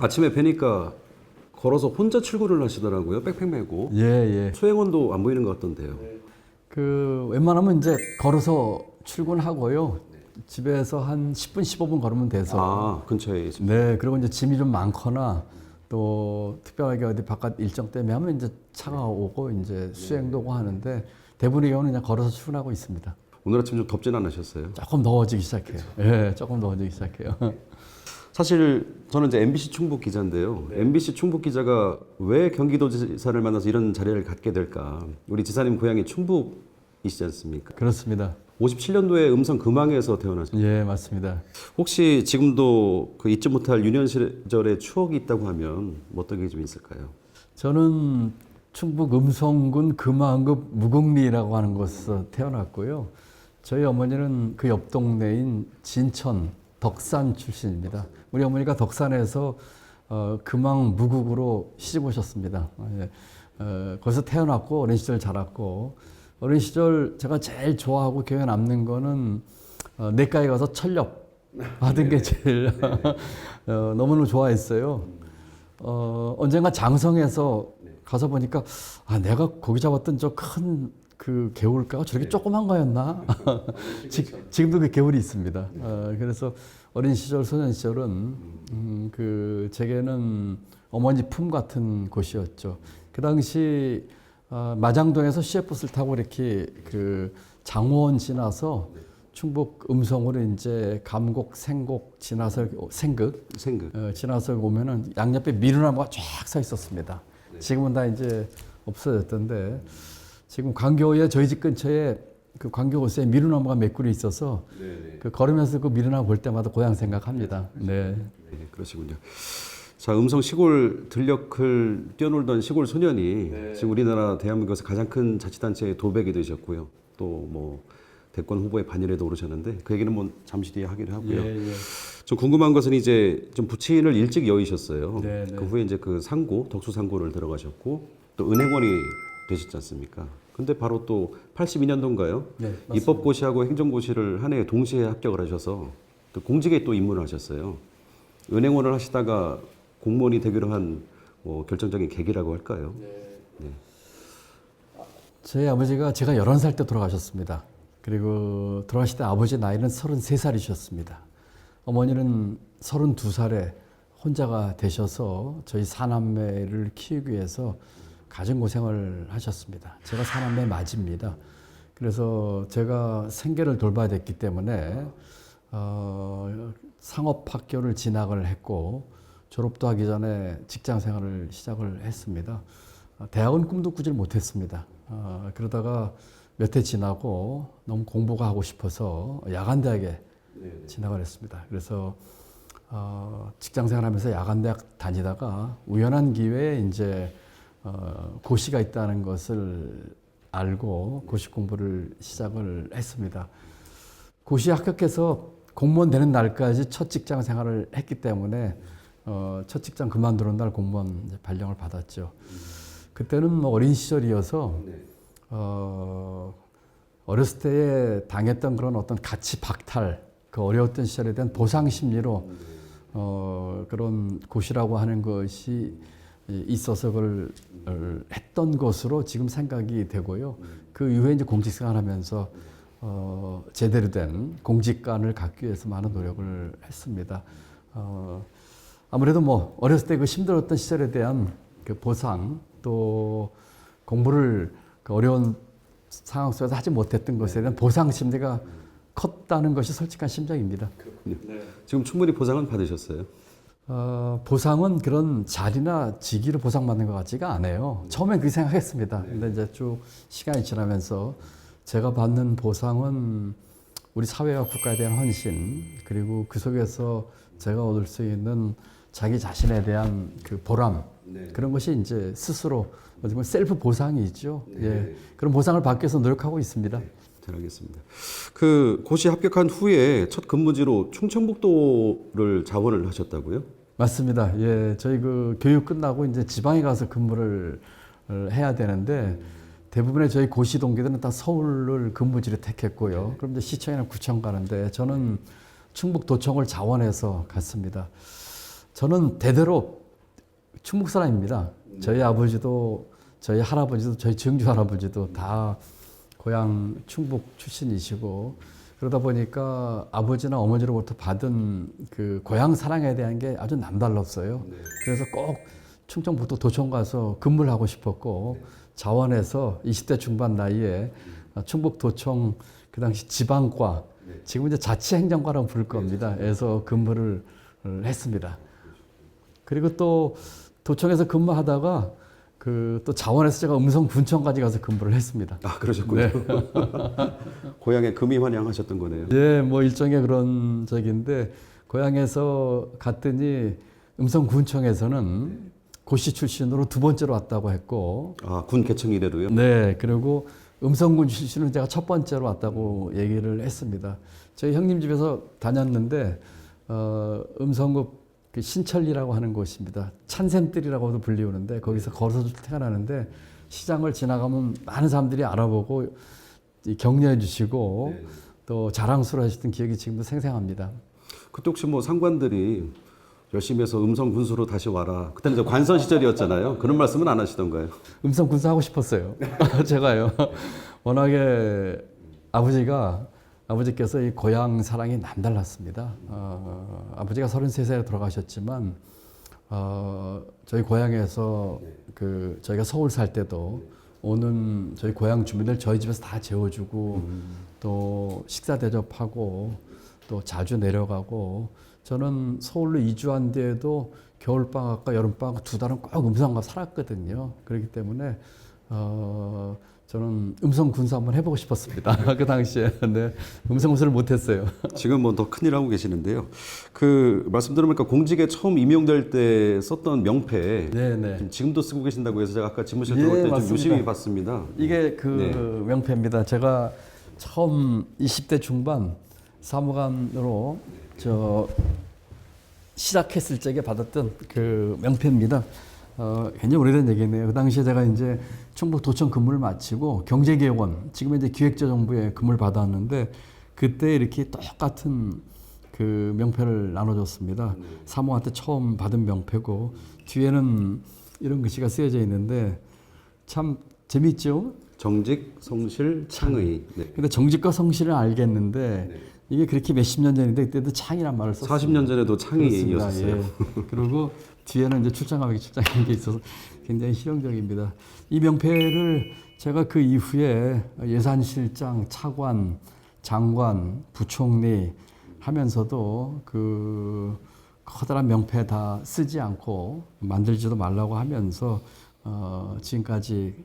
아침에 뵈니까 걸어서 혼자 출근을 하시더라고요. 백팩 메고. 예, 예. 소행원도 안 보이는 것 같던데요. 웬만하면 이제 걸어서 출근하고요. 집에서 한 10분, 15분 걸으면 돼서. 아, 근처에 있습니다. 네, 그리고 이제 짐이 좀 많거나 또 특별하게 어디 바깥 일정 때문에 하면 이제 차가 오고 이제 수행도 오고 하는데 대부분의 경우는 그냥 걸어서 출근하고 있습니다. 오늘 아침 좀 덥진 않으셨어요? 조금 더워지기 시작해요. 예, 조금 더워지기 시작해요. 사실 저는 이제 MBC 충북 기자인데요. MBC 충북 기자가 왜 경기도지사를 만나서 이런 자리를 갖게 될까? 우리 지사님 고향이 충북이시지 않습니까? 그렇습니다. 57년도에 음성 금왕에서 태어나셨죠. 예, 맞습니다. 혹시 지금도 그 잊지 못할 유년 시절의 추억이 있다고 하면 뭐 어떤 게 좀 있을까요? 저는 충북 음성군 금왕읍 무곡리라고 하는 곳에서 태어났고요. 저희 어머니는 그 옆 동네인 진천 덕산 출신입니다. 우리 어머니가 덕산에서 금왕 무국으로 시집 오셨습니다. 거기서 태어났고 어린 시절 자랐고 어린 시절 제가 제일 좋아하고 기억에 남는 거는 내과에 가서 철렵 받은 게 제일 너무너무 좋아했어요. 언젠가 장성에서 가서 보니까 내가 고기 잡았던 저 큰 그 개울가가 저렇게 조그만 거였나? 지금도 그 개울이 있습니다. 그래서 어린 시절, 소년 시절은 제게는 어머니 품 같은 곳이었죠. 그 당시 마장동에서 시외버스를 타고 이렇게 그 장원 지나서 충북 음성으로 이제 감곡, 생곡 지나서 생극 지나서 오면은 양옆에 미루나무가 쫙 서 있었습니다. 지금은 다 이제 없어졌던데 지금 광교에 저희 집 근처에 그 광교호수에 미루나무가 몇 그루 있어서 그 걸으면서 그 미루나무 볼 때마다 고향 생각합니다. 네. 네, 그러시군요. 자, 음성 시골 들녘을 뛰어놀던 시골 소년이 지금 우리나라 대한민국에서 가장 큰 자치단체의 도백이 되셨고요. 또 뭐 대권 후보의 반열에도 오르셨는데 그 얘기는 뭐 잠시 뒤에 하기로 하고요. 좀 궁금한 것은 이제 좀 부친을 일찍 여의셨어요. 그 후에 이제 그 상고, 덕수 상고를 들어가셨고 또 은행원이 되셨지 않습니까? 근데 바로 또 82년도인가요? 네, 입법고시하고 행정고시를 한 해 동시에 합격을 하셔서 또 공직에 또 입문을 하셨어요. 은행원을 하시다가 공무원이 되기로 한 뭐 결정적인 계기라고 할까요? 네. 저희 아버지가 제가 11살 때 돌아가셨습니다. 그리고 돌아가실 때 아버지 나이는 33살이셨습니다. 어머니는 32살에 혼자가 되셔서 저희 사남매를 키우기 위해서 가정고생을 하셨습니다. 제가 사남매 맞입니다. 그래서 제가 생계를 돌봐야 됐기 때문에 상업학교를 진학을 했고 졸업도 하기 전에 직장 생활을 시작을 했습니다. 대학은 꿈도 꾸질 못했습니다. 그러다가 몇 해 지나고 너무 공부가 하고 싶어서 야간대학에 진학을 했습니다. 그래서 직장 생활하면서 야간대학 다니다가 우연한 기회에 이제 고시가 있다는 것을 알고 고시 공부를 시작을 했습니다. 고시에 합격해서 공무원 되는 날까지 첫 직장 생활을 했기 때문에 첫 직장 그만두는 날 공무원 발령을 받았죠. 그때는 뭐 어린 시절이어서 어렸을 때에 당했던 그런 어떤 가치 박탈, 그 어려웠던 시절에 대한 보상 심리로 그런 고시라고 하는 것이 있어서 그걸 했던 것으로 지금 생각이 되고요. 그 이후에 이제 공직생활 하면서 제대로 된 공직관을 갖기 위해서 많은 노력을 했습니다. 아무래도 뭐 어렸을 때 그 힘들었던 시절에 대한 그 보상 또 공부를 그 어려운 상황 속에서 하지 못했던 것에 대한 보상 심리가 컸다는 것이 솔직한 심정입니다. 지금 충분히 보상은 받으셨어요? 보상은 그런 자리나 직위로 보상받는 것 같지가 않아요. 처음엔 그렇게 생각했습니다. 근데 이제 쭉 시간이 지나면서 제가 받는 보상은 우리 사회와 국가에 대한 헌신, 그리고 그 속에서 제가 얻을 수 있는 자기 자신에 대한 그 보람, 그런 것이 이제 스스로 어떻게 보면 셀프 보상이죠. 예. 그런 보상을 받기 위해서 노력하고 있습니다. 잘 알겠습니다. 그 고시 합격한 후에 첫 근무지로 충청북도를 자원을 하셨다고요? 맞습니다. 예, 저희 그 교육 끝나고 이제 지방에 가서 근무를 해야 되는데 대부분의 저희 고시 동기들은 다 서울을 근무지로 택했고요. 그럼 이제 시청이나 구청 가는데 저는 충북도청을 자원해서 갔습니다. 저는 대대로 충북 사람입니다. 저희 아버지도 저희 할아버지도 저희 증조 할아버지도 다 고향 충북 출신이시고 그러다 보니까 아버지나 어머니로부터 받은 그 고향 사랑에 대한 게 아주 남달랐어요. 그래서 꼭 충청북도 도청 가서 근무를 하고 싶었고 자원에서 20대 중반 나이에 충북 도청 그 당시 지방과 지금 이제 자치행정과라고 부를 겁니다. 그래서 근무를 했습니다. 그리고 또 도청에서 근무하다가 그 또 자원에서 제가 음성군청까지 가서 근무를 했습니다. 아, 그러셨군요. 네. 고향에 금이 환영하셨던 거네요. 예, 뭐 일종의 그런 적인데 고향에서 갔더니 음성군청에서는 고시 출신으로 두 번째로 왔다고 했고, 아, 군 개청 이래로요? 네, 그리고 음성군 출신은 제가 첫 번째로 왔다고 얘기를 했습니다. 저희 형님 집에서 다녔는데 음성읍 그 신천리라고 하는 곳입니다. 찬샘뜰이라고도 불리우는데 거기서 걸어서 태어나는데 시장을 지나가면 많은 사람들이 알아보고 격려해 주시고 또 자랑스러워 하셨던 기억이 지금도 생생합니다. 그때 혹시 뭐 상관들이 열심히 해서 음성 군수로 다시 와라. 그때는 이제 관선 시절이었잖아요. 그런 말씀은 안 하시던가요? 음성 군수 하고 싶었어요. 제가요. 워낙에 아버지께서 이 고향 사랑이 남달랐습니다. 아버지가 33살에 돌아가셨지만 저희 고향에서 그 저희가 서울 살 때도 오는 저희 고향 주민들 저희 집에서 다 재워주고 또 식사 대접하고 또 자주 내려가고 저는 서울로 이주한 뒤에도 겨울방학과 여름방학 두 달은 꼭 음성과 살았거든요. 그렇기 때문에 저는 음성 군수 한번 해보고 싶었습니다. 그 당시에. 네. 음성 군수를 못했어요. 지금 뭐 더 큰일 하고 계시는데요. 그 말씀 들어보니까 공직에 처음 임용될 때 썼던 명패 네네. 지금도 쓰고 계신다고 해서 제가 아까 집무실 예, 들어올 때 좀 맞습니다. 유심히 봤습니다. 이게 그 네. 명패입니다. 제가 처음 20대 중반 사무관으로 시작했을 적에 받았던 그 명패입니다. 굉장히 오래된 얘기네요. 그 당시에 제가 이제 충북 도청 근무를 마치고 경제개혁원, 지금 이제 기획재정부에 근무를 받았는데 그때 이렇게 똑같은 그 명패를 나눠줬습니다. 사모한테 처음 받은 명패고 뒤에는 이런 글씨가 쓰여져 있는데 참 재밌죠? 정직, 성실, 창의. 네. 근데 정직과 성실은 알겠는데 이게 그렇게 몇십 년 전인데 그때도 창이란 말을 썼습니다. 40년 전에도 그렇습니다. 창의였었어요. 예. 그리고 뒤에는 이제 출장하기 출장인 게 있어서 굉장히 실용적입니다. 이 명패를 제가 그 이후에 예산실장, 차관, 장관, 부총리 하면서도 그 커다란 명패 다 쓰지 않고 만들지도 말라고 하면서 지금까지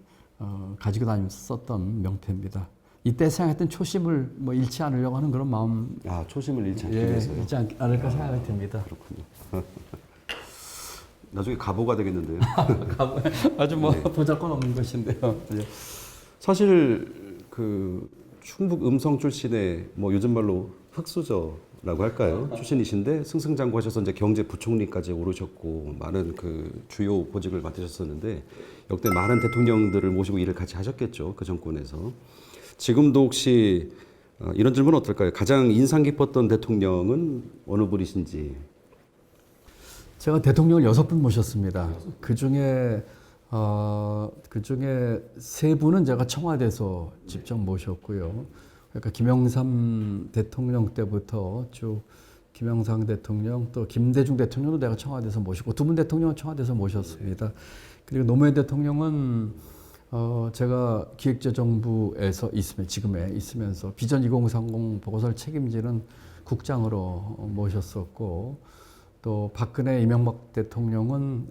가지고 다니면서 썼던 명패입니다. 이때 생각했던 초심을 뭐 잃지 않으려고 하는 그런 마음 아, 초심을 잃지 않기 예, 위해서요. 잃지 않을까 생각이 듭니다. 그렇군요. 나중에 가보가 되겠는데요. 아주 뭐 보잘것없는 것인데요. 예. 사실 그 충북 음성 출신의 뭐 요즘 말로 흑수저라고 할까요? 출신이신데 승승장구하셔서 이제 경제부총리까지 오르셨고 많은 그 주요 보직을 맡으셨었는데 역대 많은 대통령들을 모시고 일을 같이 하셨겠죠. 그 정권에서. 지금도 혹시 이런 질문 어떨까요? 가장 인상 깊었던 대통령은 어느 분이신지. 제가 대통령을 6분 모셨습니다. 그 중에 세 분은 제가 청와대에서 직접 모셨고요. 그러니까 김영삼 대통령 때부터 쭉 김영삼 대통령 또 김대중 대통령도 내가 청와대에서 모시고 두 분 대통령은 청와대에서 모셨습니다. 그리고 노무현 대통령은 제가 기획재정부에서 지금에 있으면서 비전 2030 보고서를 책임지는 국장으로 모셨었고 또 박근혜 이명박 대통령은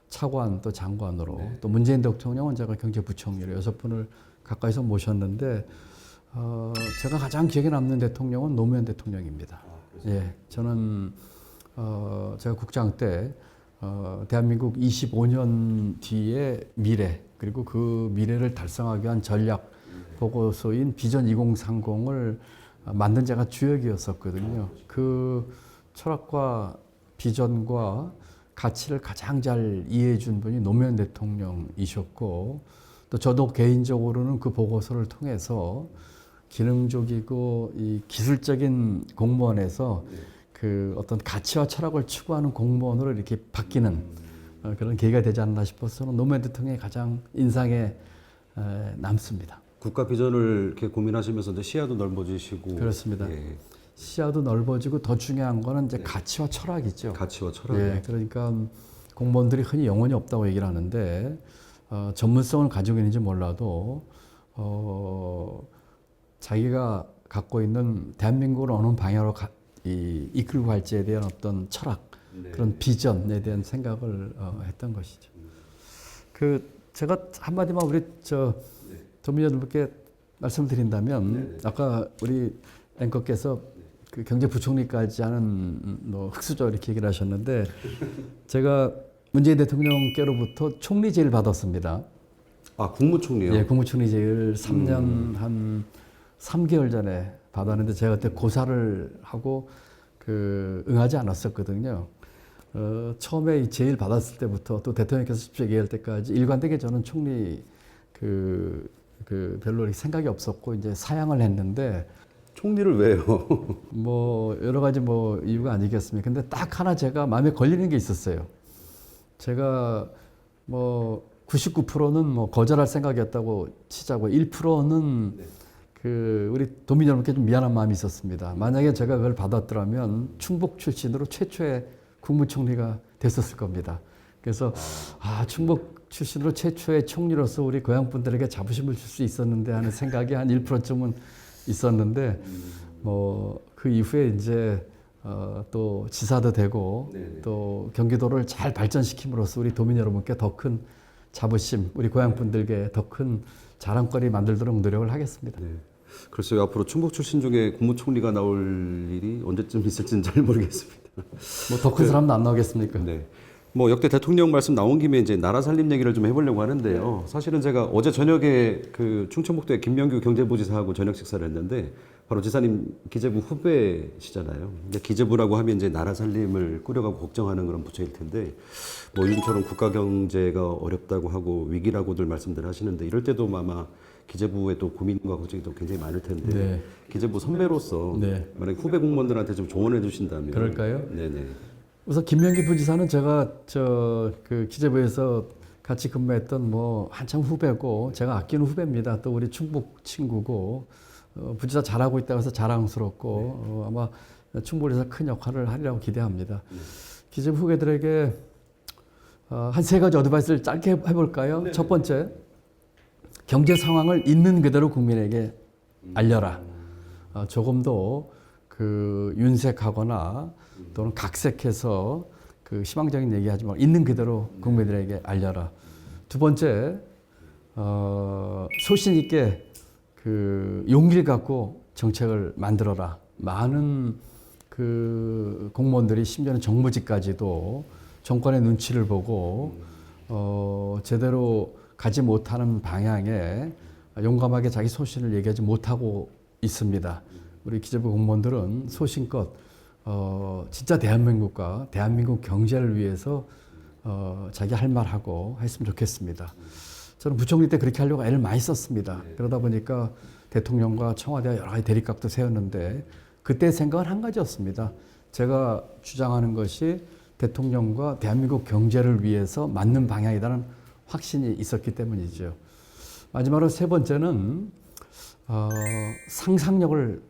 차관 또 장관으로 또 문재인 대통령은 제가 경제부총리로 6분을 가까이서 모셨는데 제가 가장 기억에 남는 대통령은 노무현 대통령입니다. 예, 저는 제가 국장 때 대한민국 25년 뒤의 미래 그리고 그 미래를 달성하기 위한 전략 보고서인 비전 2030을 만든 제가 주역이었었거든요. 그 철학과 비전과 가치를 가장 잘 이해해 준 분이 노무현 대통령이셨고 또 저도 개인적으로는 그 보고서를 통해서 기능적이고 이 기술적인 공무원에서 그 어떤 가치와 철학을 추구하는 공무원으로 이렇게 바뀌는 그런 계기가 되지 않나 싶어서 노무현 대통령이 가장 인상에 남습니다. 국가 비전을 이렇게 고민하시면서 이제 시야도 넓어지시고 그렇습니다. 예, 시야도 넓어지고 더 중요한 거는 이제 가치와 철학이죠. 가치와 철학. 예, 그러니까 공무원들이 흔히 영혼이 없다고 얘기를 하는데 전문성을 가지고 있는지 몰라도 자기가 갖고 있는 대한민국을 어느 방향으로 이끌고 갈지에 대한 어떤 철학, 그런 비전에 대한 생각을 했던 것이죠. 그 제가 한마디만 우리 도민여러분께 말씀드린다면 아까 우리 앵커께서 그 경제부총리까지 하는 뭐 흑수저 이렇게 얘기를 하셨는데 제가 문재인 대통령께로부터 총리 제의를 받았습니다. 아, 국무총리요? 예, 국무총리 제의를 3년 한 3개월 전에 받았는데 제가 그때 고사를 하고 그 응하지 않았었거든요. 처음에 이 제의를 받았을 때부터 또 대통령께서 직접 얘기할 때까지 일관되게 저는 총리 별로 이렇게 생각이 없었고 이제 사양을 했는데 총리를 왜요? 뭐 여러 가지 뭐 이유가 아니겠습니까? 근데 딱 하나 제가 마음에 걸리는 게 있었어요. 제가 뭐 99%는 뭐 거절할 생각이었다고 치자고 1%는 그 우리 도민 여러분께 좀 미안한 마음이 있었습니다. 만약에 제가 그걸 받았더라면 충북 출신으로 최초의 국무총리가 됐었을 겁니다. 그래서 충북 출신으로 최초의 총리로서 우리 고향 분들에게 자부심을 줄 수 있었는데 하는 생각이 한 1%쯤은 있었는데 뭐 그 이후에 이제 또 지사도 되고 또 경기도를 잘 발전시킴으로써 우리 도민 여러분께 더 큰 자부심, 우리 고향 분들께 더 큰 자랑거리 만들도록 노력을 하겠습니다. 네. 글쎄요, 앞으로 충북 출신 중에 국무총리가 나올 일이 언제쯤 있을지는 잘 모르겠습니다. 뭐 더 큰 사람도 안 나오겠습니까? 네. 뭐 역대 대통령 말씀 나온 김에 이제 나라 살림 얘기를 좀 해보려고 하는데요. 사실은 제가 어제 저녁에 그 충청북도의 김명규 경제부지사하고 저녁 식사를 했는데 바로 지사님 기재부 후배시잖아요. 근데 기재부라고 하면 이제 나라 살림을 꾸려가고 걱정하는 그런 부처일 텐데 뭐 요즘처럼 국가 경제가 어렵다고 하고 위기라고들 말씀들 하시는데 이럴 때도 아마 기재부에 또 고민과 걱정이 또 굉장히 많을 텐데 기재부 선배로서 만약 후배 공무원들한테 좀 조언해 주신다면 그럴까요? 네네. 우선 김명기 부지사는 제가 그 기재부에서 같이 근무했던 뭐 한참 후배고 제가 아끼는 후배입니다. 또 우리 충북 친구고 부지사 잘하고 있다고 해서 자랑스럽고 아마 충북에서 큰 역할을 하리라고 기대합니다. 기재부 후배들에게 한 3가지 어드바이스를 짧게 해볼까요? 첫 번째, 경제 상황을 있는 그대로 국민에게 알려라. 조금도 그 윤색하거나 또는 각색해서 그 희망적인 얘기하지 말고 있는 그대로 국민들에게 알려라. 두 번째, 소신 있게 그 용기를 갖고 정책을 만들어라. 많은 그 공무원들이 심지어는 정무직까지도 정권의 눈치를 보고 제대로 가지 못하는 방향에 용감하게 자기 소신을 얘기하지 못하고 있습니다. 우리 기재부 공무원들은 소신껏 진짜 대한민국과 대한민국 경제를 위해서 자기 할 말하고 했으면 좋겠습니다. 저는 부총리 때 그렇게 하려고 애를 많이 썼습니다. 그러다 보니까 대통령과 청와대와 여러 가지 대립각도 세웠는데 그때 생각은 한 가지였습니다. 제가 주장하는 것이 대통령과 대한민국 경제를 위해서 맞는 방향이라는 확신이 있었기 때문이죠. 마지막으로 세 번째는 상상력을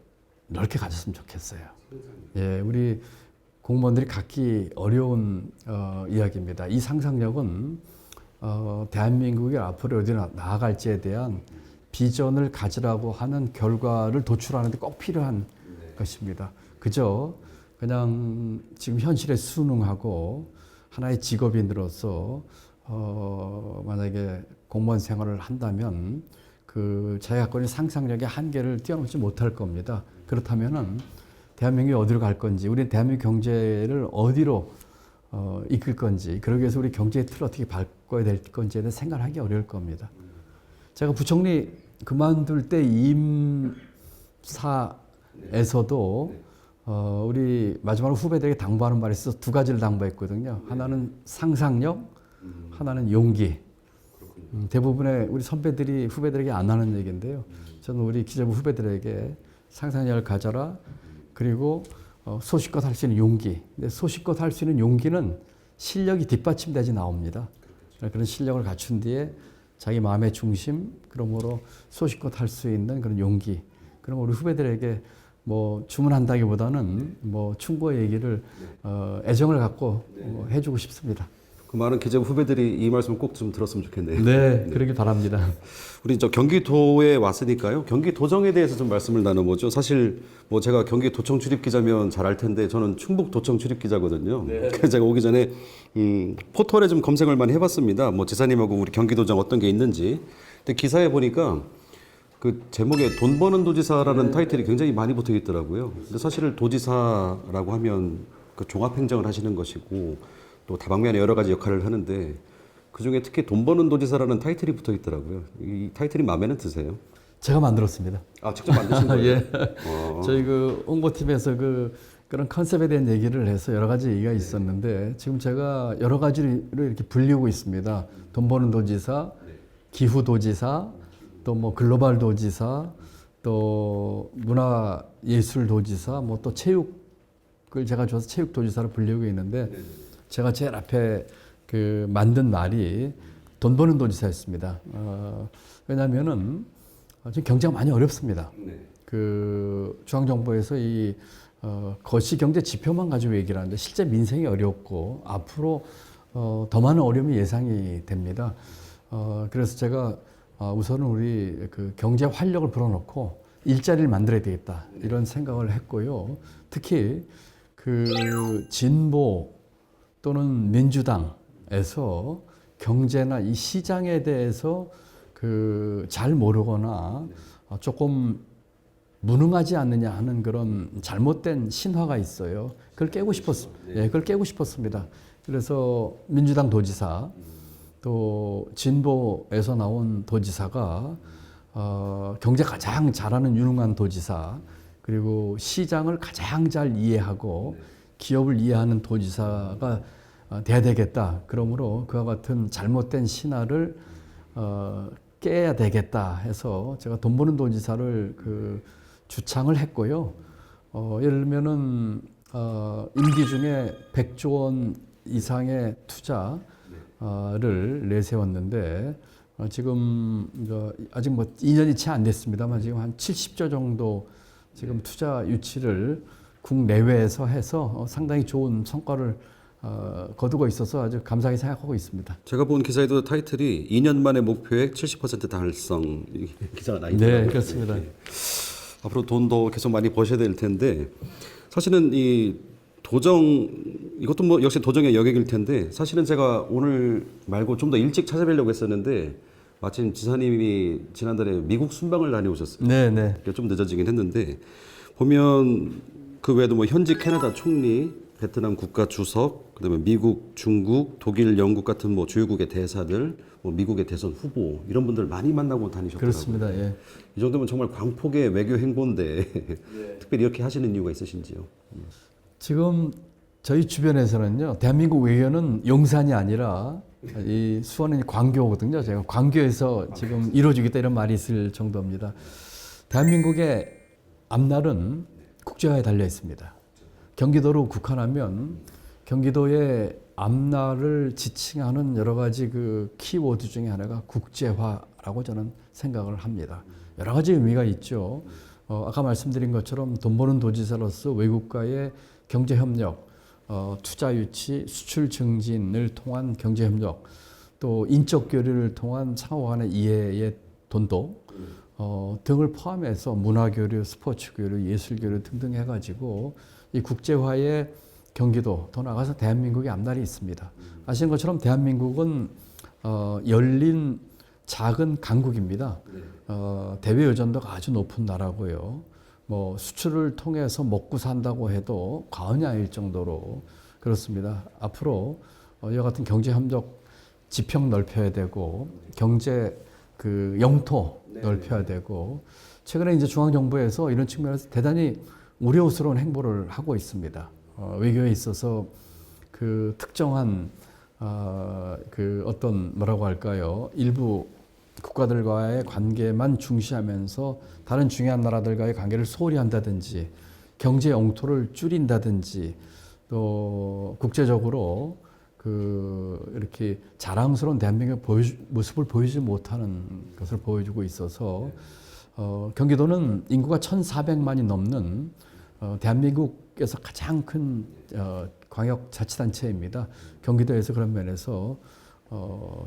넓게 가졌으면 좋겠어요. 예, 우리 공무원들이 갖기 어려운 이야기입니다. 이 상상력은 대한민국이 앞으로 어디로 나아갈지에 대한 비전을 가지라고 하는 결과를 도출하는 데 꼭 필요한 것입니다. 그저 그냥 지금 현실에 순응하고 하나의 직업인으로서 만약에 공무원 생활을 한다면 그 자기가 갖고 있는 상상력의 한계를 뛰어넘지 못할 겁니다. 그렇다면은 대한민국이 어디로 갈 건지, 우리 대한민국 경제를 어디로 이끌 건지, 그러기 위해서 우리 경제의 틀을 어떻게 바꿔야 될 건지에 대해 생각을 하기 어려울 겁니다. 제가 부총리 그만둘 때 임사에서도 우리 마지막으로 후배들에게 당부하는 말이 있어서 2가지를 당부했거든요. 하나는 상상력, 하나는 용기. 대부분의 우리 선배들이 후배들에게 안 하는 얘기인데요. 저는 우리 기재부 후배들에게 상상력을 가져라. 그리고 소식껏 할 수 있는 용기. 근데 소식껏 할 수 있는 용기는 실력이 뒷받침돼야지 나옵니다. 그런 실력을 갖춘 뒤에 자기 마음의 중심, 그러므로 소식껏 할 수 있는 그런 용기. 그럼 우리 후배들에게 뭐 주문한다기보다는 뭐 충고의 얘기를 애정을 갖고 해주고 싶습니다. 그 많은 기자 후배들이 이 말씀 꼭 좀 들었으면 좋겠네요. 네, 그러길 바랍니다. 우리 저 경기도에 왔으니까요. 경기도정에 대해서 좀 말씀을 나눠보죠. 사실 뭐 제가 경기도청 출입 기자면 잘 알 텐데 저는 충북도청 출입 기자거든요. 그래서 제가 오기 전에 포털에 좀 검색을 많이 해봤습니다. 뭐 지사님하고 우리 경기도정 어떤 게 있는지. 근데 기사에 보니까 그 제목에 돈 버는 도지사라는 타이틀이 굉장히 많이 붙어 있더라고요. 근데 사실 도지사라고 하면 그 종합행정을 하시는 것이고 또 다방면의 여러 가지 역할을 하는데 그 중에 특히 돈 버는 도지사라는 타이틀이 붙어 있더라고요. 이 타이틀이 마음에는 드세요? 제가 만들었습니다. 아, 직접 만드신 거예요? 예. 저희 그 홍보팀에서 그런 컨셉에 대한 얘기를 해서 여러 가지 얘기가 있었는데 지금 제가 여러 가지로 이렇게 불리고 있습니다. 돈 버는 도지사, 기후 도지사, 또 뭐 글로벌 도지사, 또 문화 예술 도지사, 뭐 또 체육을 제가 줘서 체육 도지사로 불리고 있는데 제가 제일 앞에 그 만든 말이 돈 버는 도지사였습니다. 왜냐하면은 지금 경제가 많이 어렵습니다. 그 중앙정부에서 이 거시 경제 지표만 가지고 얘기를 하는데 실제 민생이 어렵고 앞으로 더 많은 어려움이 예상이 됩니다. 그래서 제가 우선은 우리 그 경제 활력을 불어넣고 일자리를 만들어야 되겠다 이런 생각을 했고요. 특히 그 진보 또는 민주당에서 경제나 이 시장에 대해서 그 잘 모르거나 조금 무능하지 않느냐 하는 그런 잘못된 신화가 있어요. 그걸 깨고 싶었습니다. 예, 그걸 깨고 싶었습니다. 그래서 민주당 도지사 또 진보에서 나온 도지사가 경제 가장 잘하는 유능한 도지사 그리고 시장을 가장 잘 이해하고 기업을 이해하는 도지사가 돼야 되겠다. 그러므로 그와 같은 잘못된 신화를 깨야 되겠다 해서 제가 돈 버는 도지사를 그 주창을 했고요. 예를 들면은 임기 중에 100조 원 이상의 투자를 내세웠는데 지금 아직 뭐 2년이 채 안 됐습니다만 지금 한 70조 정도 지금 투자 유치를 국내외에서 해서 상당히 좋은 성과를 거두고 있어서 아주 감사하게 생각하고 있습니다. 제가 본 기사에도 타이틀이 2년 만에 목표액 70% 달성 기사가 나 있더라고요. 네, 그렇습니다. 앞으로 돈도 계속 많이 버셔야 될 텐데 사실은 이 도정 이것도 뭐 역시 도정의 영역일 텐데 사실은 제가 오늘 말고 좀 더 일찍 찾아뵈려고 했었는데 마침 지사님이 지난달에 미국 순방을 다녀오셨어요. 네, 네. 좀 늦어지긴 했는데 보면 그 외에도 뭐 현직 캐나다 총리, 베트남 국가 주석, 그다음에 미국, 중국, 독일, 영국 같은 뭐 주요국의 대사들, 뭐 미국의 대선 후보 이런 분들 많이 만나고 다니셨더라고요. 그렇습니다. 예. 이 정도면 정말 광폭의 외교 행보인데 특별히 이렇게 하시는 이유가 있으신지요? 지금 저희 주변에서는요, 대한민국 외교는 용산이 아니라 이 수원은 광교거든요. 제가 광교에서 지금 이루어지겠다 이런 말이 있을 정도입니다. 대한민국의 앞날은 국제화에 달려 있습니다. 경기도로 국한하면 경기도의 앞날을 지칭하는 여러 가지 그 키워드 중에 하나가 국제화라고 저는 생각을 합니다. 여러 가지 의미가 있죠. 아까 말씀드린 것처럼 돈 버는 도지사로서 외국과의 경제협력, 투자 유치, 수출 증진을 통한 경제협력, 또 인적 교류를 통한 상호 간의 이해의 돈도 등을 포함해서 문화교류, 스포츠교류, 예술교류 등등 해가지고 이 국제화의 경기도, 더 나아가서 대한민국의 앞날이 있습니다. 아시는 것처럼 대한민국은 열린 작은 강국입니다. 대외 의존도가 아주 높은 나라고요. 뭐 수출을 통해서 먹고 산다고 해도 과언이 아닐 정도로 그렇습니다. 앞으로 이와 같은 경제 협력 지평 넓혀야 되고 경제 그 영토 넓혀야 되고 최근에 이제 중앙 정부에서 이런 측면에서 대단히 우려스러운 행보를 하고 있습니다. 외교에 있어서 그 특정한 그 어떤 뭐라고 할까요? 일부 국가들과의 관계만 중시하면서 다른 중요한 나라들과의 관계를 소홀히 한다든지 경제 영토를 줄인다든지 또 국제적으로 이렇게 자랑스러운 대한민국의 모습을 보이지 못하는 것을 보여주고 있어서 경기도는 인구가 1,400만이 넘는 대한민국에서 가장 큰 광역자치단체입니다. 경기도에서 그런 면에서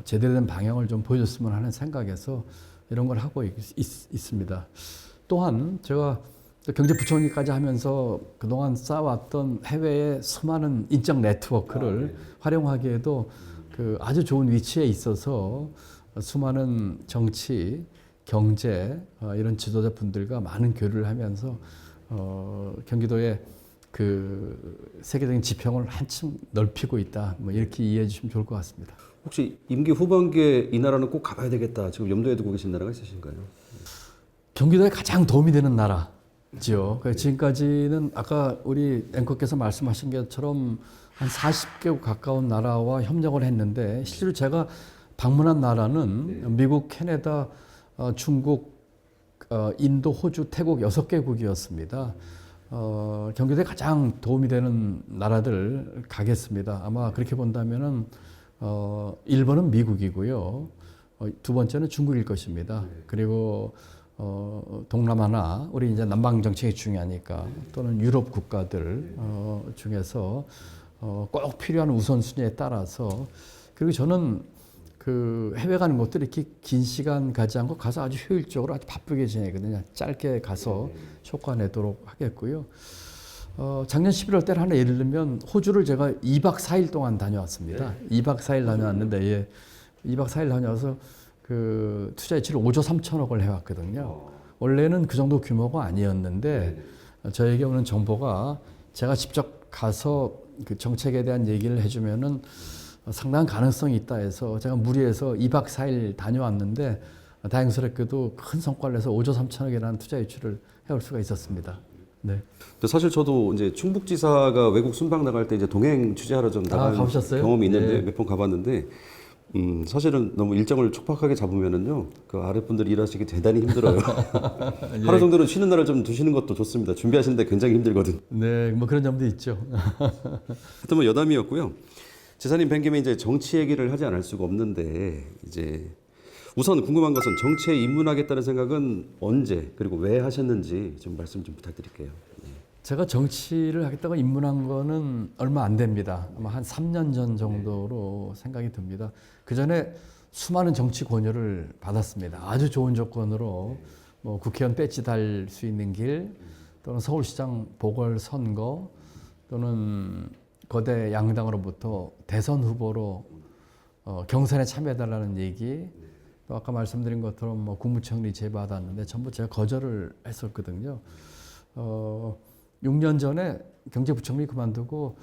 제대로 된 방향을 좀 보여줬으면 하는 생각에서 이런 걸 하고 있습니다. 또한 제가 경제부총리까지 하면서 그동안 쌓아왔던 해외의 수많은 인적 네트워크를 활용하기에도 아주 좋은 위치에 있어서 수많은 정치, 경제 이런 지도자분들과 많은 교류를 하면서 경기도의 세계적인 지평을 한층 넓히고 있다. 뭐 이렇게 이해해 주시면 좋을 것 같습니다. 혹시 임기 후반기에 이 나라는 꼭 가봐야 되겠다. 지금 염두에 두고 계신 나라가 있으신가요? 경기도에 가장 도움이 되는 나라죠. 지금까지는 아까 우리 앵커께서 말씀하신 것처럼 한 40개국 가까운 나라와 협력을 했는데 실제로 제가 방문한 나라는 미국, 캐나다, 중국, 인도, 호주, 태국 6개국이었습니다. 경기도에 가장 도움이 되는 나라들 가겠습니다. 아마 그렇게 본다면은 1번은 미국이고요. 두 번째는 중국일 것입니다. 그리고 동남아나 우리 이제 남방 정책이 중요하니까 또는 유럽 국가들 중에서 꼭 필요한 우선순위에 따라서 그리고 저는 해외 가는 것도 이렇게 긴 시간 가지 않고 가서 아주 효율적으로 아주 바쁘게 지내거든요. 짧게 가서 효과 내도록 하겠고요. 작년 11월 때를 하나 예를 들면 호주를 제가 2박 4일 동안 다녀왔습니다. 2박 4일 다녀왔는데 2박 4일 다녀와서 투자 유치를 5조 3천억을 해왔거든요. 원래는 그 정도 규모가 아니었는데 저에게 오는 정보가 제가 직접 가서 그 정책에 대한 얘기를 해주면은 상당한 가능성이 있다 해서 제가 무리해서 2박 4일 다녀왔는데 다행스럽게도 큰 성과를 내서 5조 3천억이라는 투자 유치를 해올 수가 있었습니다. 네. 근데 사실 저도 이제 충북지사가 외국 순방 나갈 때 이제 동행 취재하러 좀 나간 가보셨어요? 경험이 있는데 네. 몇 번 가봤는데 사실은 너무 일정을 촉박하게 잡으면은요 그 아랫분들이 일하시기 대단히 힘들어요. 하루 정도는 쉬는 날을 좀 두시는 것도 좋습니다. 준비하시는데 굉장히 힘들거든. 네, 뭐 그런 점도 있죠. 하여튼 뭐 여담이었고요. 지사님 뵌 김에 이제 정치 얘기를 하지 않을 수가 없는데 이제 우선 궁금한 것은 정치에 입문하겠다는 생각은 언제 그리고 왜 하셨는지 좀 말씀 좀 부탁드릴게요. 제가 정치를 하겠다고 입문한 거는 얼마 안 됩니다. 아마 한 3년 전 정도로 생각이 듭니다. 그 전에 수많은 정치 권유를 받았습니다. 아주 좋은 조건으로 뭐 국회의원 배지 달 수 있는 길 또는 서울시장 보궐선거 또는 거대 양당으로부터 대선 후보로 경선에 참여해달라는 얘기 또 아까 말씀드린 것처럼 뭐 국무총리 제받았는데 전부 제가 거절을 했었거든요. 6년 전에 경제부총리 그만두고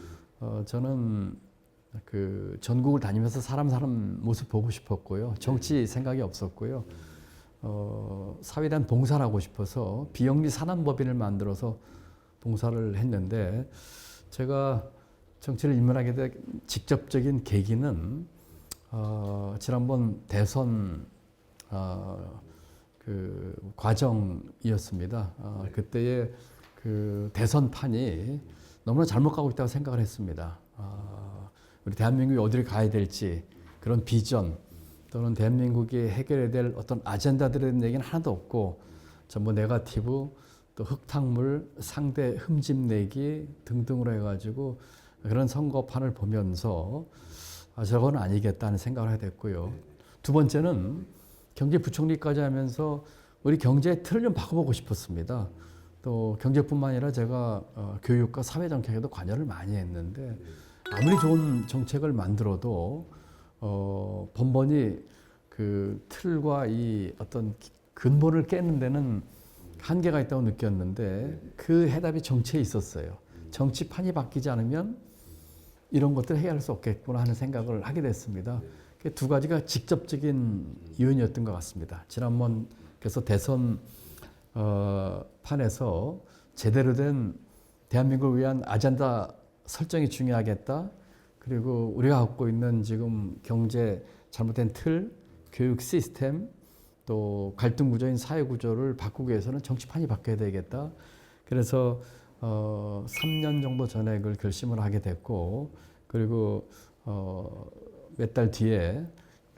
저는 전국을 다니면서 사람 모습 보고 싶었고요. 정치 생각이 없었고요. 사회에 대한 봉사를 하고 싶어서 비영리 산안법인을 만들어서 봉사를 했는데 제가 정치를 입문하게 된 직접적인 계기는 지난번 대선 과정이었습니다. 그때의 대선판이 너무나 잘못 가고 있다고 생각을 했습니다. 우리 대한민국이 어디를 가야 될지 그런 비전 또는 대한민국이 해결해야 될 어떤 아젠다들에 대한 얘기는 하나도 없고 전부 네거티브 또 흙탕물 상대 흠집내기 등등으로 해가지고 그런 선거판을 보면서 저건 아니겠다는 생각을 하게 됐고요. 두 번째는 경제부총리까지 하면서 우리 경제의 틀을 좀 바꿔보고 싶었습니다. 또 경제뿐만 아니라 제가 교육과 사회정책에도 관여를 많이 했는데 아무리 좋은 정책을 만들어도 번번이 틀과 이 어떤 근본을 깨는 데는 한계가 있다고 느꼈는데 그 해답이 정치에 있었어요. 정치판이 바뀌지 않으면 이런 것들을 해결할 수 없겠구나 하는 생각을 하게 됐습니다. 두 가지가 직접적인 이유였던 것 같습니다. 지난번 그래서 대선 판에서 제대로 된 대한민국을 위한 아젠다 설정이 중요하겠다. 그리고 우리가 갖고 있는 지금 경제 잘못된 틀, 교육 시스템, 또 갈등 구조인 사회 구조를 바꾸기 위해서는 정치판이 바뀌어야 되겠다. 그래서 3년 정도 전에 그걸 결심을 하게 됐고, 그리고 몇 달 뒤에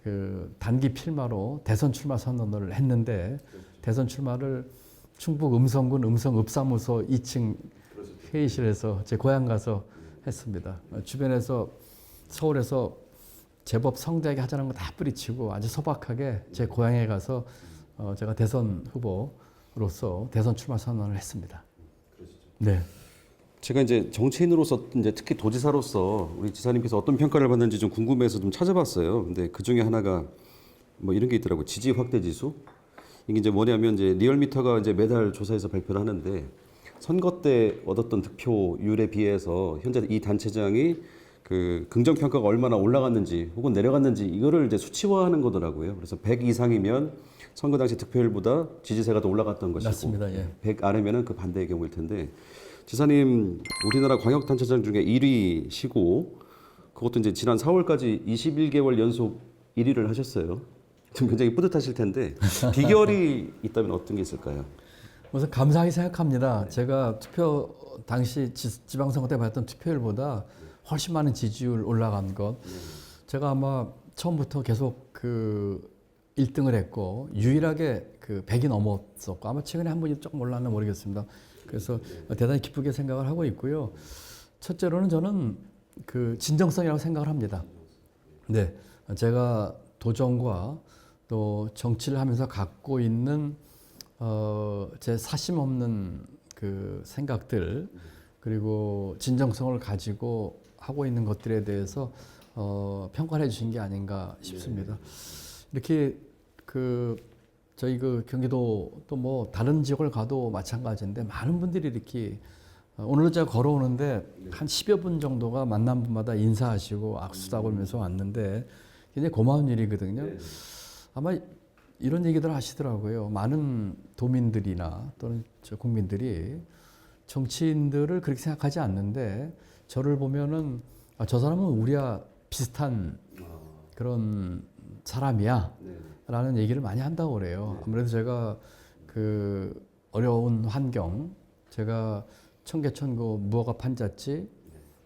그 단기 필마로 대선 출마 선언을 했는데, 대선 출마를 충북 음성군 음성읍사무소 2층 회의실에서 제 고향 가서 했습니다. 주변에서 서울에서 제법 성대하게 하자는 거 다 뿌리치고 아주 소박하게 제 고향에 가서 제가 대선 후보로서 대선 출마 선언을 했습니다. 네. 제가 이제 정치인으로서 이제 특히 도지사로서 우리 지사님께서 어떤 평가를 받는지 좀 궁금해서 좀 찾아봤어요. 근데 그 중에 하나가 뭐 이런 게 있더라고요. 지지 확대 지수. 이게 이제 뭐냐면 이제 리얼미터가 이제 매달 조사해서 발표를 하는데 선거 때 얻었던 득표율에 비해서 현재 이 단체장이 그 긍정 평가가 얼마나 올라갔는지 혹은 내려갔는지 이거를 이제 수치화하는 거더라고요. 그래서 100 이상이면 선거 당시 득표율보다 지지세가 더 올라갔던 것이고, 맞습니다. 예. 100 아래면은 그 반대의 경우일 텐데, 지사님 우리나라 광역단체장 중에 1위시고 그것도 이제 지난 4월까지 21개월 연속 1위를 하셨어요. 좀 굉장히 뿌듯하실 텐데 비결이 있다면 어떤 게 있을까요? 우선 감사하게 생각합니다. 제가 투표 당시 지방선거 때 받았던 투표율보다 훨씬 많은 지지율 올라간 것. 제가 아마 처음부터 계속 그 1등을 했고 유일하게 그 100이 넘었었고 아마 최근에 한 분이 조금 올랐나 모르겠습니다. 그래서 대단히 기쁘게 생각을 하고 있고요. 첫째로는 저는 그 진정성이라고 생각을 합니다. 네, 제가 도정과 또 정치를 하면서 갖고 있는 제 사심 없는 그 생각들 그리고 진정성을 가지고 하고 있는 것들에 대해서 평가를 해주신 게 아닌가 싶습니다. 이렇게 그 저희 그 경기도 또 뭐 다른 지역을 가도 마찬가지인데 많은 분들이 이렇게 오늘도 제가 걸어오는데 한 10여 분 정도가 만난 분마다 인사하시고 악수도 하고 이러면서 왔는데 굉장히 고마운 일이거든요. 아마 이런 얘기들 하시더라고요. 많은 도민들이나 또는 저 국민들이 정치인들을 그렇게 생각하지 않는데 저를 보면은 저 사람은 우리와 비슷한 그런 사람이야 라는 얘기를 많이 한다고 그래요. 아무래도 제가 그 어려운 환경, 제가 청계천 무허가 판잣지,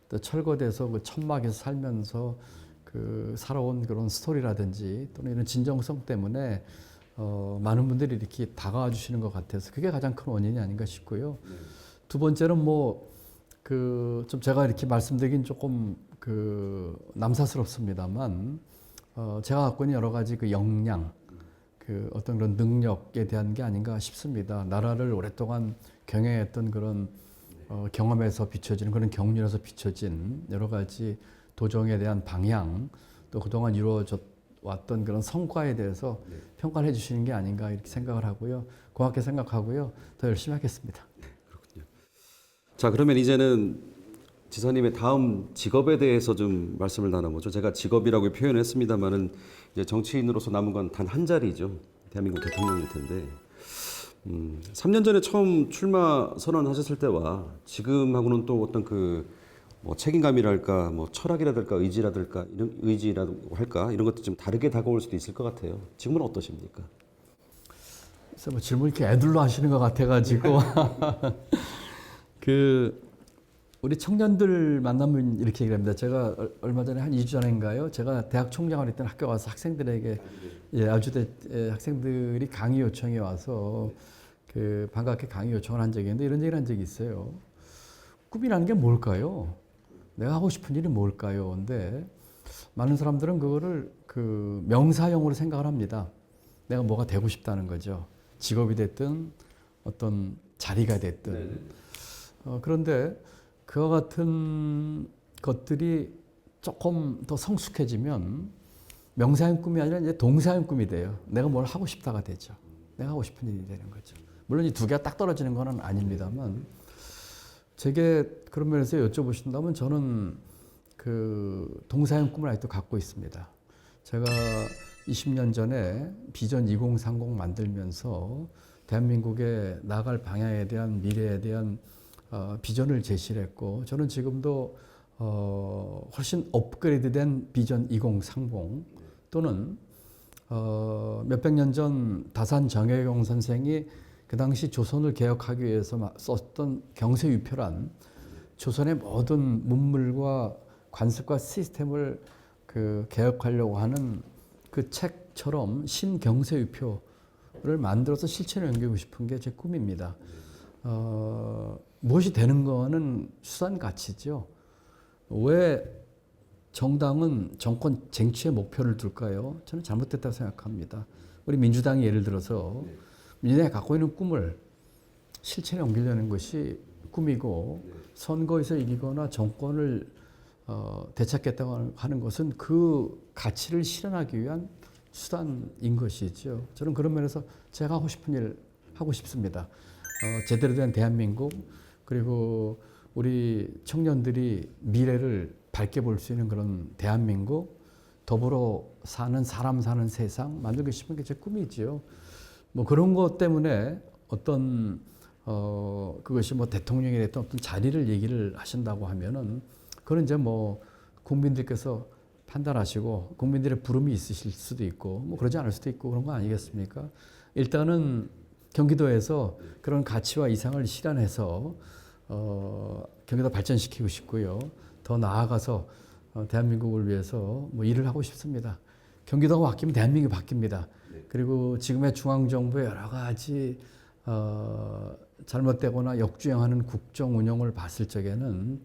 또 철거돼서 그 천막에서 살면서 그 살아온 그런 스토리라든지 또는 이런 진정성 때문에 많은 분들이 이렇게 다가와 주시는 것 같아서 그게 가장 큰 원인이 아닌가 싶고요. 두 번째는 뭐 그 좀 제가 이렇게 말씀드리긴 조금 그 남사스럽습니다만 제가 갖고 있는 여러 가지 그 역량, 그 어떤 그런 능력에 대한 게 아닌가 싶습니다. 나라를 오랫동안 경영했던 그런 경험에서 비춰지는 그런 경륜에서 비춰진 여러 가지 도정에 대한 방향, 또 그동안 이루어져 왔던 그런 성과에 대해서 평가를 해주시는 게 아닌가 이렇게 생각을 하고요. 고맙게 생각하고요. 더 열심히 하겠습니다. 자, 그러면 이제는 지사님의 다음 직업에 대해서 좀 말씀을 나눠보죠. 제가 직업이라고 표현했습니다만은 이제 정치인으로서 남은 건 단 한 자리죠. 대한민국 대통령일 텐데 3년 전에 처음 출마 선언하셨을 때와 지금하고는 또 어떤 그 뭐 책임감이랄까, 뭐 철학이라든가 의지라든가 이런 의지라고 할까 이런 것도 좀 다르게 다가올 수도 있을 것 같아요. 지금은 어떠십니까? 그래서 뭐 질문 이렇게 애들로 하시는 것 같아가지고 그 우리 청년들 만나면 이렇게 얘기합니다. 제가 얼마 전에 한 2주 전인가요? 제가 대학 총장을 했던 학교 가서 학생들에게 아주대 학생들이 강의 요청이 와서 그 반갑게 강의 요청을 한 적이 있는데 이런 얘기를 한 적이 있어요. 꿈이라는 게 뭘까요? 내가 하고 싶은 일이 뭘까요? 근데 많은 사람들은 그거를 그 명사형으로 생각을 합니다. 내가 뭐가 되고 싶다는 거죠. 직업이 됐든 어떤 자리가 됐든. 그런데 그와 같은 것들이 조금 더 성숙해지면 명사형 꿈이 아니라 이제 동사형 꿈이 돼요. 내가 뭘 하고 싶다가 되죠. 내가 하고 싶은 일이 되는 거죠. 물론 이 두 개가 딱 떨어지는 건 아닙니다만 제게 그런 면에서 여쭤보신다면 저는 그 동사형 꿈을 아직도 갖고 있습니다. 제가 20년 전에 비전 2030 만들면서 대한민국의 나아갈 방향에 대한 미래에 대한 비전을 제시를 했고 저는 지금도 훨씬 업그레이드된 비전 2030 또는 몇백 년 전 다산 정혜용 선생이 그 당시 조선을 개혁하기 위해서 썼던 경세유표란 조선의 모든 문물과 관습과 시스템을 그 개혁하려고 하는 그 책처럼 신경세유표를 만들어서 실천에 옮기고 싶은 게 제 꿈입니다. 무엇이 되는 거는 수단 가치죠. 왜 정당은 정권 쟁취의 목표를 둘까요? 저는 잘못됐다고 생각합니다. 우리 민주당이 예를 들어서 민주당이 갖고 있는 꿈을 실천에 옮기려는 것이 꿈이고 선거에서 이기거나 정권을 되찾겠다고 하는 것은 그 가치를 실현하기 위한 수단인 것이죠. 저는 그런 면에서 제가 하고 싶은 일 하고 싶습니다. 제대로 된 대한민국 그리고 우리 청년들이 미래를 밝게 볼 수 있는 그런 대한민국 더불어 사는 사람 사는 세상 만들고 싶은 게 제 꿈이지요. 뭐 그런 것 때문에 어떤 그것이 뭐 대통령이 됐던 어떤 자리를 얘기를 하신다고 하면은 그건 이제 뭐 국민들께서 판단하시고 국민들의 부름이 있으실 수도 있고 뭐 그러지 않을 수도 있고 그런 거 아니겠습니까? 일단은 경기도에서 그런 가치와 이상을 실현해서 경기도 발전시키고 싶고요. 더 나아가서 대한민국을 위해서 뭐 일을 하고 싶습니다. 경기도가 바뀌면 대한민국이 바뀝니다. 그리고 지금의 중앙정부의 여러 가지 잘못되거나 역주행하는 국정 운영을 봤을 적에는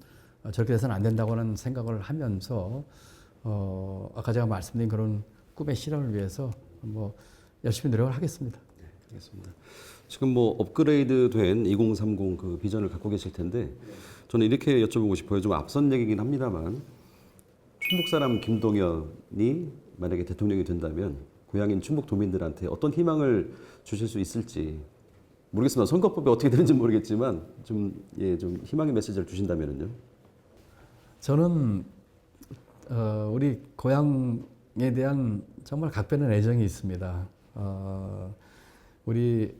저렇게 돼서는 안 된다고는 생각을 하면서 아까 제가 말씀드린 그런 꿈의 실현을 위해서 뭐 열심히 노력을 하겠습니다. 네, 알겠습니다. 지금 뭐 업그레이드된 2030 그 비전을 갖고 계실 텐데 저는 이렇게 여쭤보고 싶어요. 좀 앞선 얘기긴 합니다만 충북 사람 김동연이 만약에 대통령이 된다면 고향인 충북 도민들한테 어떤 희망을 주실 수 있을지 모르겠습니다. 선거법이 어떻게 되는지 모르겠지만 좀 희망의 메시지를 주신다면요. 저는 우리 고향에 대한 정말 각별한 애정이 있습니다.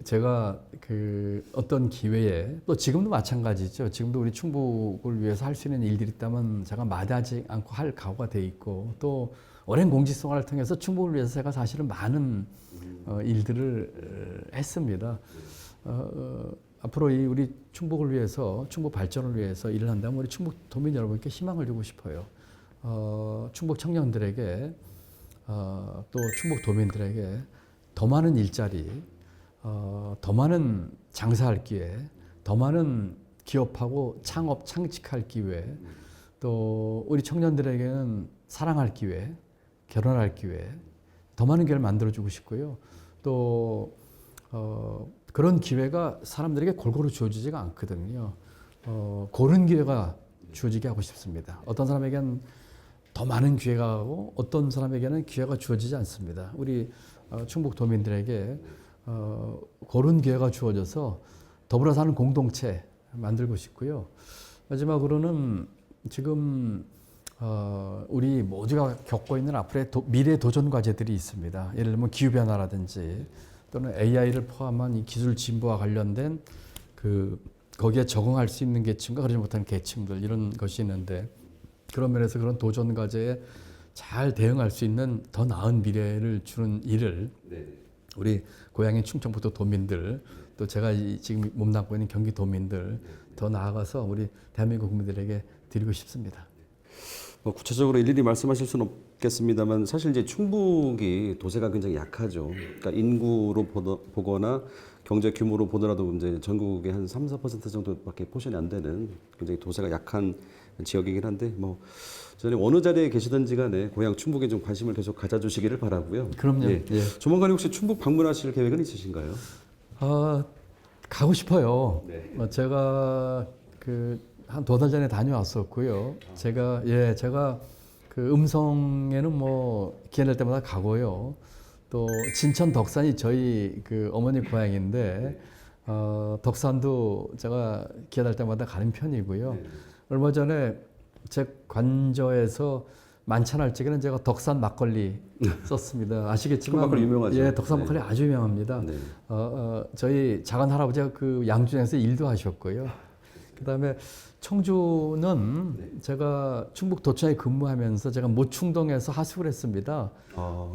제가 그 어떤 기회에 또 지금도 마찬가지죠. 지금도 우리 충북을 위해서 할 수 있는 일들이 있다면 제가 마다하지 않고 할 각오가 돼 있고 또 오랜 공직생활을 통해서 충북을 위해서 제가 사실은 많은 일들을 했습니다. 앞으로 우리 충북을 위해서 충북 발전을 위해서 일을 한다면 우리 충북 도민 여러분께 희망을 주고 싶어요. 충북 청년들에게 또 충북 도민들에게 더 많은 일자리, 더 많은 장사할 기회, 더 많은 기업하고 창업, 창직할 기회, 또 우리 청년들에게는 사랑할 기회, 결혼할 기회, 더 많은 기회를 만들어주고 싶고요. 또 그런 기회가 사람들에게 골고루 주어지지가 않거든요. 고른 기회가 주어지게 하고 싶습니다. 어떤 사람에게는 더 많은 기회가 가고 어떤 사람에게는 기회가 주어지지 않습니다. 우리 충북 도민들에게 고른 기회가 주어져서 더불어 사는 공동체 만들고 싶고요. 마지막으로는 지금 우리 모두가 겪고 있는 앞으로의 미래 도전 과제들이 있습니다. 예를 들면 기후변화라든지 또는 AI를 포함한 이 기술 진보와 관련된 거기에 적응할 수 있는 계층과 그러지 못하는 계층들 이런 것이 있는데 그런 면에서 그런 도전 과제에 잘 대응할 수 있는 더 나은 미래를 주는 일을 우리 고향인 충청북도 도민들 또 제가 지금 몸담고 있는 경기 도민들 더 나아가서 우리 대한민국 국민들에게 드리고 싶습니다. 뭐 구체적으로 일일이 말씀하실 수는 없겠습니다만 사실 이제 충북이 도세가 굉장히 약하죠. 그러니까 인구로 보거나 경제 규모로 보더라도 이제 전국의 한 3~4% 정도밖에 포션이 안 되는 굉장히 도세가 약한 지역이긴 한데 뭐 저는 어느 자리에 계시든지 간에 고향 충북에 좀 관심을 계속 가져주시기를 바라고요. 그럼요. 예. 예. 조만간 혹시 충북 방문하실 계획은 있으신가요? 가고 싶어요. 네. 제가 한 2달 전에 다녀왔었고요. 제가 그 음성에는 뭐 기회 날 때마다 가고요. 또 진천 덕산이 저희 그 어머니 고향인데 덕산도 제가 기회 날 때마다 가는 편이고요. 얼마 전에 제 관저에서 만찬할 적에는 제가 덕산 막걸리 썼습니다. 아시겠지만 막걸리 유명하죠. 예, 덕산 막걸리 아주 유명합니다. 네. 저희 작은 할아버지가 그 양준에서 일도 하셨고요. 그다음에 청주는 제가 충북 도청에 근무하면서 제가 모충동에서 하숙을 했습니다.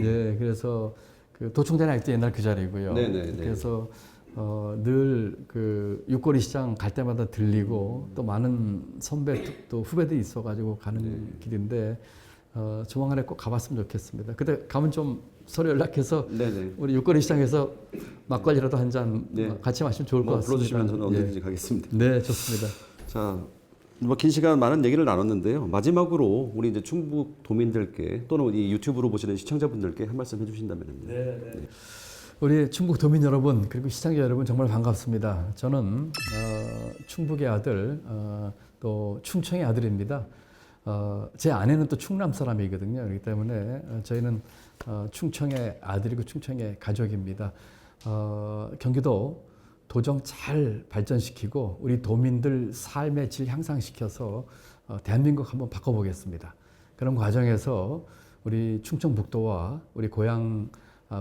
예, 그래서 그 도청대는 아직도 옛날 그 자리고요. 네네네. 그래서 늘 그 육거리 시장 갈 때마다 들리고 또 많은 선배 또 후배들이 있어가지고 가는 길인데 조만간에 꼭 가봤으면 좋겠습니다. 그때 가면 좀 서로 연락해서 네네. 우리 육거리 시장에서 막걸리라도 한 잔 네. 같이 마시면 좋을 것 뭐 같습니다. 불러주시면 저는 예. 언제든지 가겠습니다. 네, 좋습니다. 자, 뭐 긴 시간 많은 얘기를 나눴는데요. 마지막으로 우리 이제 충북 도민들께 또는 이 유튜브로 보시는 시청자분들께 한 말씀 해주신다면요. 네. 우리 충북 도민 여러분 그리고 시청자 여러분 정말 반갑습니다. 저는 충북의 아들 또 충청의 아들입니다. 제 아내는 또 충남 사람이거든요. 그렇기 때문에 저희는 충청의 아들이고 충청의 가족입니다. 경기도 도정 잘 발전시키고 우리 도민들 삶의 질 향상시켜서 대한민국 한번 바꿔보겠습니다. 그런 과정에서 우리 충청북도와 우리 고향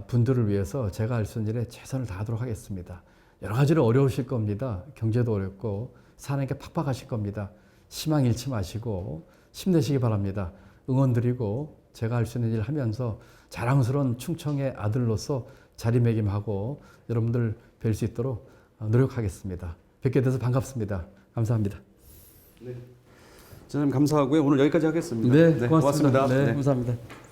분들을 위해서 제가 할 수 있는 일에 최선을 다하도록 하겠습니다. 여러 가지로 어려우실 겁니다. 경제도 어렵고 사는 게 팍팍하실 겁니다. 희망 잃지 마시고 힘내시기 바랍니다. 응원드리고 제가 할 수 있는 일을 하면서 자랑스러운 충청의 아들로서 자리매김하고 여러분들 뵐 수 있도록 노력하겠습니다. 뵙게 돼서 반갑습니다. 감사합니다. 네. 저는 감사하고요. 오늘 여기까지 하겠습니다. 네, 고맙습니다. 네, 감사합니다.